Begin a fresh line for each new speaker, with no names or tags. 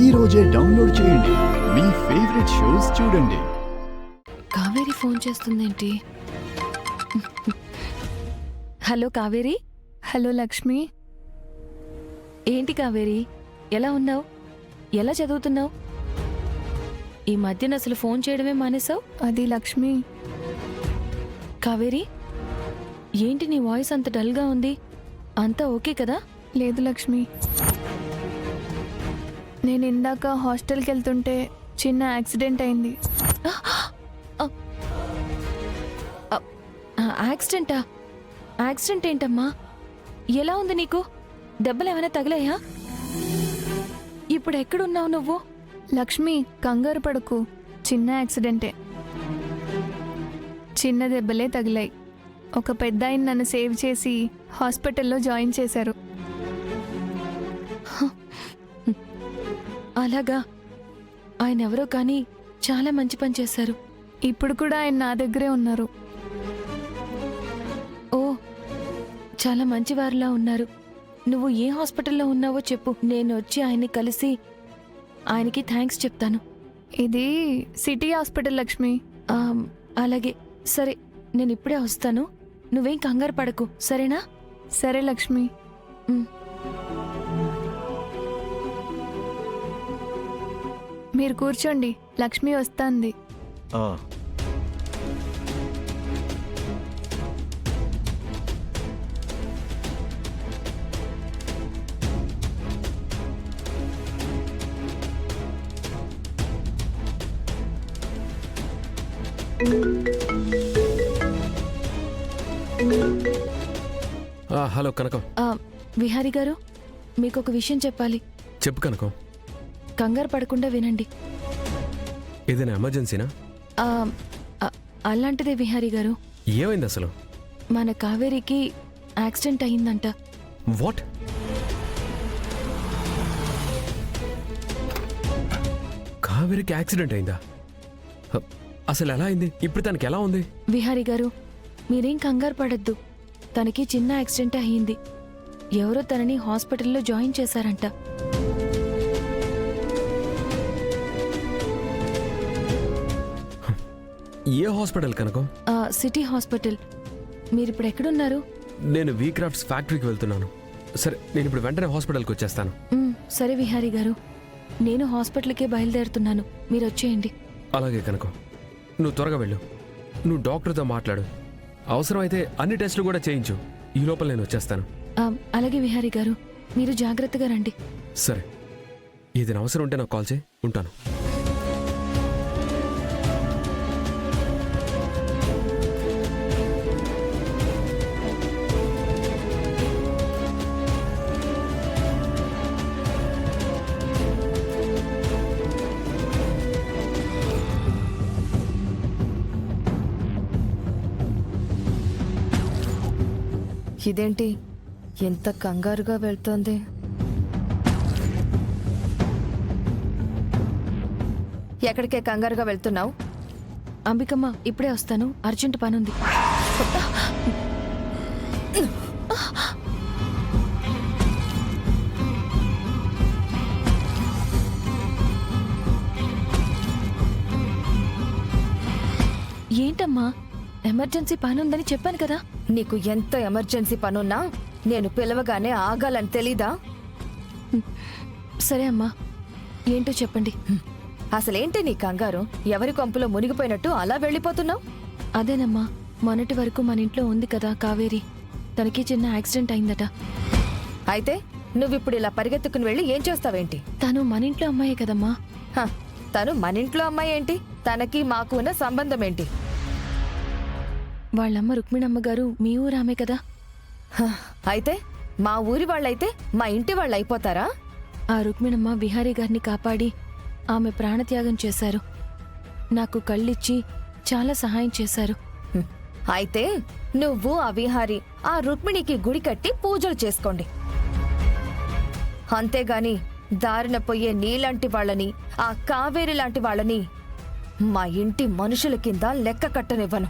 ఈ రోజే డౌన్లోడ్ చేయండి. మీ ఫేవరెట్ షోస్ చూడండి.
కావేరి ఫోన్ చేస్తుందేంటి? హలో కావేరి.
హలో లక్ష్మి.
ఏంటి కావేరి, ఎలా ఉన్నావు? ఎలా చదువుతున్నావు? ఈ మధ్యన అసలు ఫోన్ చేయడమే మానేసావు.
అది లక్ష్మి.
కావేరి, ఏంటి నీ వాయిస్ అంత డల్గా ఉంది? అంతా ఓకే కదా?
లేదు లక్ష్మి, నేను ఇందాక హాస్టల్కి వెళ్తుంటే చిన్న యాక్సిడెంట్ అయింది.
యాక్సిడెంటా? యాక్సిడెంట్ ఏంటమ్మా? ఎలా ఉంది నీకు? దెబ్బలు ఏమైనా తగిలాయా? ఇప్పుడు ఎక్కడున్నావు నువ్వు?
లక్ష్మి, కంగారు పడకు, చిన్న యాక్సిడెంటే. చిన్న దెబ్బలే తగిలాయి. ఒక పెద్ద ఆయన నన్ను సేవ్ చేసి హాస్పిటల్లో జాయిన్ చేశారు.
అలాగా? ఆయన ఎవరో కానీ చాలా మంచి పని చేశారు.
ఇప్పుడు కూడా ఆయన నా దగ్గరే ఉన్నారు.
ఓ, చాలా మంచి వారిలా ఉన్నారు. నువ్వు ఏ హాస్పిటల్లో ఉన్నావో చెప్పు, నేను వచ్చి ఆయన్ని కలిసి ఆయనకి థ్యాంక్స్ చెప్తాను.
ఇది సిటీ హాస్పిటల్ లక్ష్మి.
అలాగే, సరే, నేను ఇప్పుడే వస్తాను. నువ్వేం కంగారు పడకు, సరేనా?
సరే లక్ష్మి. మీరు కూర్చోండి, లక్ష్మి వస్తాంది.
హలో కనకం.
విహారీ గారు, మీకు ఒక విషయం చెప్పాలి.
చెప్పు కనకం.
కంగారు పడకుండా వినండి.
ఏదైనా ఎమర్జెన్సీనా?
అలాంటిదే విహారీ గారు.
ఏమైంది అసలు?
మన కావేరికి యాక్సిడెంట్ అయిందంట.
వాట్? కావేరికి యాక్సిడెంట్ అయిందా? అసలు ఎలా అయింది? ఇప్పుడు తనకి ఎలా ఉంది?
విహారీ గారు, మీరేం కంగారు పడద్దు. తనకి చిన్న యాక్సిడెంట్ అయ్యింది. ఎవరో తనని హాస్పిటల్లో జాయిన్ చేశారంట.
ఏ హాస్పిటల్ కనకం?
City hospital. మీరిప్పుడు ఎక్కడున్నారు?
నేను వీ క్రాఫ్ట్స్ ఫ్యాక్టరీకి వెళ్తున్నాను. సరే, నేను ఇప్పుడు వెంటనే హాస్పిటల్కి వచ్చేస్తాను.
సరే విహారీ గారు, నేను హాస్పిటల్కే బయలుదేరుతున్నాను. మీరు వచ్చేయండి.
అలాగే కనకం, నువ్వు త్వరగా వెళ్ళు. నువ్వు డాక్టర్తో మాట్లాడు. అవసరమైతే అన్ని టెస్టులు కూడా చేయించు. ఈ లోపల నేను వచ్చేస్తాను.
అలాగే విహారీ గారు, మీరు జాగ్రత్తగా రండి.
సరే, ఏదైనా అవసరం ఉంటే నాకు కాల్ చేయి. ఉంటాను.
ఇదేంటి ఎంత కంగారుగా వెళ్తోంది? ఎక్కడికే కంగారుగా వెళ్తున్నావు?
అంబికమ్మ, ఇప్పుడే వస్తాను, అర్జెంట్ పనుంది. ఏంటమ్మా, ఎమర్జెన్సీ పనుందని చెప్పాను కదా.
నీకు ఎంత ఎమర్జెన్సీ పనున్నా నేను పిలవగానే ఆగాలని తెలీదా?
సరే అమ్మా, ఏంటో చెప్పండి.
అసలేంటి నీ కంగారు? ఎవరి కొంపులో మునిగిపోయినట్టు అలా వెళ్ళిపోతున్నావు?
అదేనమ్మా, మొన్నటి వరకు మన ఇంట్లో ఉంది కదా కావేరి, తనకి చిన్న యాక్సిడెంట్ అయిందట.
అయితే నువ్విప్పుడు ఇలా పరిగెత్తుకుని వెళ్ళి ఏం చేస్తావేంటి?
తను మన ఇంట్లో అమ్మాయే కదమ్మా.
తను మన ఇంట్లో అమ్మాయి ఏంటి? తనకి మాకు ఉన్న సంబంధం ఏంటి?
వాళ్ళమ్మ రుక్మిణమ్మ గారు మీ ఊరామే కదా.
అయితే మా ఊరి వాళ్ళైతే మా ఇంటి వాళ్ళు అయిపోతారా?
ఆ రుక్మిణమ్మ విహారీ గారిని కాపాడి ఆమె ప్రాణత్యాగం చేశారు. నాకు కళ్ళిచ్చి చాలా సహాయం చేశారు.
అయితే నువ్వు ఆ విహారీ ఆ రుక్మిణికి గుడి కట్టి పూజలు చేసుకోండి. అంతేగాని దారిన పోయే నీలాంటి వాళ్ళని, ఆ కావేరి లాంటి వాళ్ళని మా ఇంటి మనుషుల కింద లెక్క కట్టనివ్వను.